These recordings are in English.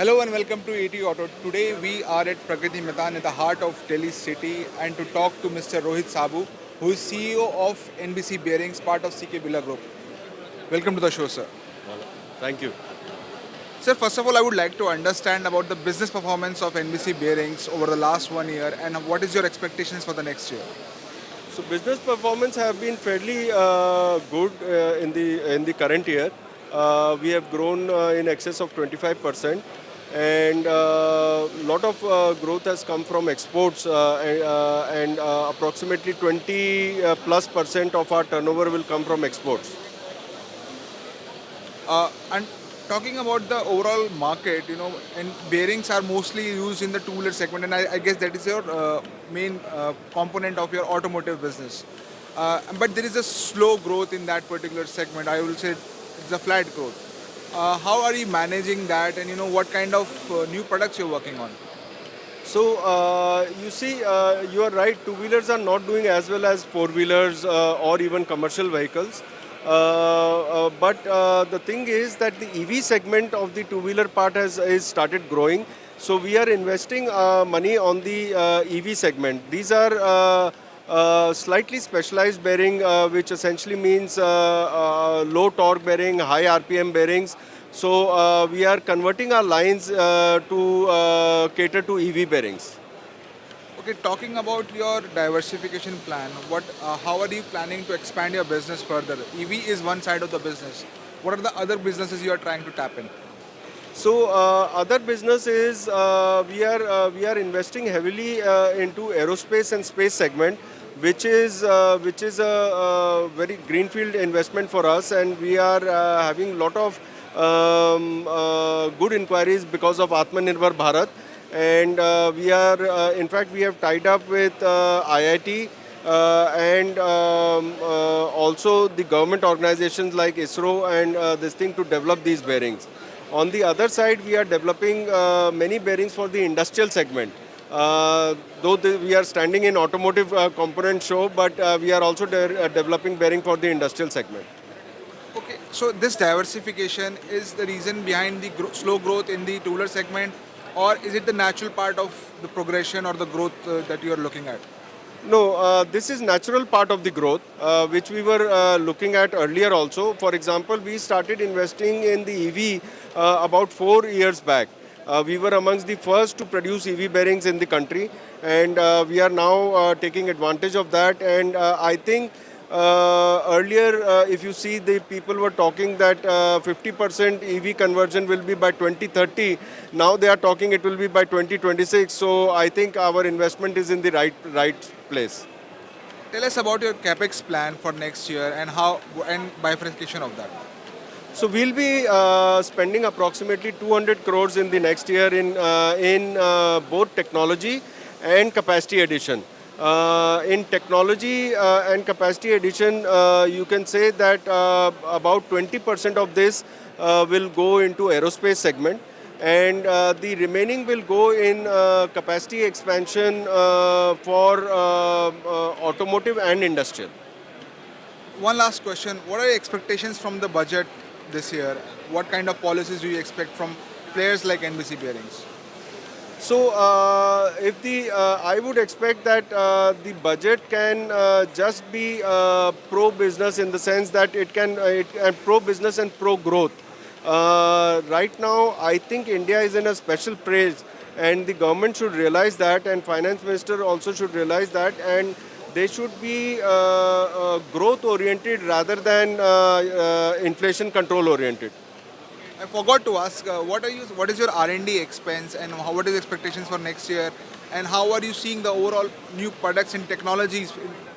Hello and welcome to 80 Auto. Today we are at Prakriti Maidan in the heart of Delhi city and to talk to Mr. Rohit Saboo, who is CEO of NBC Bearings, part of CK Billa Group. Welcome to the show, sir. Thank you. Sir, first of all, I would like to understand about the business performance of NBC Bearings over the last 1 year and what is your expectations for the next year? So business performance have been fairly good in the current year. We have grown in excess of 25%, and lot of growth has come from exports, and approximately 20 plus percent of our turnover will come from exports. And talking about the overall market, and bearings are mostly used in the two-wheeler segment, and I guess that is your main component of your automotive business. But there is a slow growth in that particular segment. I will say it's a flat growth. How are you managing that, and what kind of new products you're working on? So you see, you are right. Two-wheelers are not doing as well as four-wheelers or even commercial vehicles. But the thing is that the EV segment of the two-wheeler part has is started growing. So we are investing money on the EV segment. These are slightly specialized bearing, which essentially means low torque bearing, high RPM bearings. So we are converting our lines to cater to EV bearings. Okay, talking about your diversification plan, how are you planning to expand your business further? EV is one side of the business. What are the other businesses you are trying to tap in? So other business is we are investing heavily into aerospace and space segment, which is a very greenfield investment for us, and we are having lot of good inquiries because of Atmanirbhar Bharat, and we are in fact we have tied up with IIT and also the government organizations like ISRO and this thing to develop these bearings. On the other side, we are developing many bearings for the industrial segment. Though we are standing in automotive component show, but we are also developing bearing for the industrial segment. Okay, so this diversification is the reason behind the slow growth in the two-wheeler segment, or is it the natural part of the progression or the growth that you are looking at? No, this is natural part of the growth, which we were looking at earlier also. For example, we started investing in the EV about 4 years back. We were amongst the first to produce EV bearings in the country, and we are now taking advantage of that. And I think earlier, if you see, the people were talking that 50% EV conversion will be by 2030. Now they are talking it will be by 2026. So I think our investment is in the right place. Tell us about your capex plan for next year and how and bifurcation of that. So we'll be spending approximately 200 crores in the next year in both technology and capacity addition. In technology and capacity addition, you can say that about 20% of this will go into aerospace segment, and the remaining will go in capacity expansion for automotive and industrial. One last question: what are your expectations from the budget this year? What kind of policies do you expect from players like NBC Bearings? So, if the I would expect that the budget can just be pro business in the sense that pro business and pro growth. Right now, I think India is in a special phase, and the government should realize that, and finance minister also should realize that, and they should be growth oriented rather than inflation control oriented. I forgot to ask, what is your R&D expense and what is expectations for next year, and how are you seeing the overall new products and technologies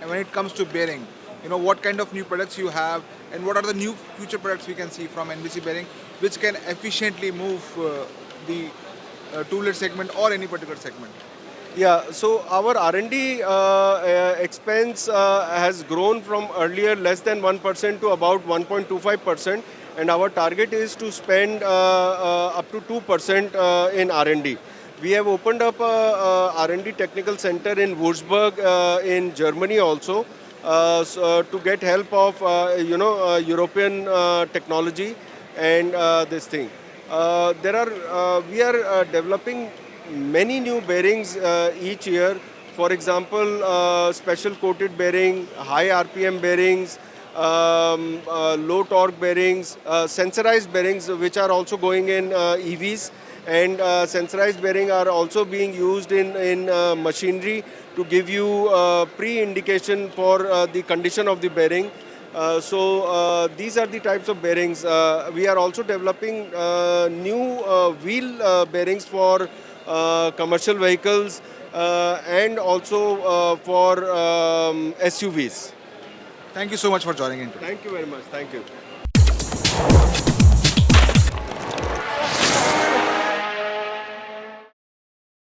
when it comes to bearing? What kind of new products you have, and what are the new future products we can see from NBC Bearing, which can efficiently move the two-wheeler segment or any particular segment. Yeah, so our R&D expense has grown from earlier less than 1% to about 1.25%, and our target is to spend up to 2% in R&D. We have opened up a R&D technical center in Würzburg in Germany also, to get help of European technology and this thing. We are developing many new bearings each year. For example, special coated bearing, high RPM bearings, low torque bearings, sensorized bearings, which are also going in EVs, and sensorized bearing are also being used in machinery to give you pre-indication for the condition of the bearing. These are the types of bearings. We are also developing new wheel bearings for commercial vehicles and also for SUVs. Thank you so much for joining in today. Thank you very much. Thank you.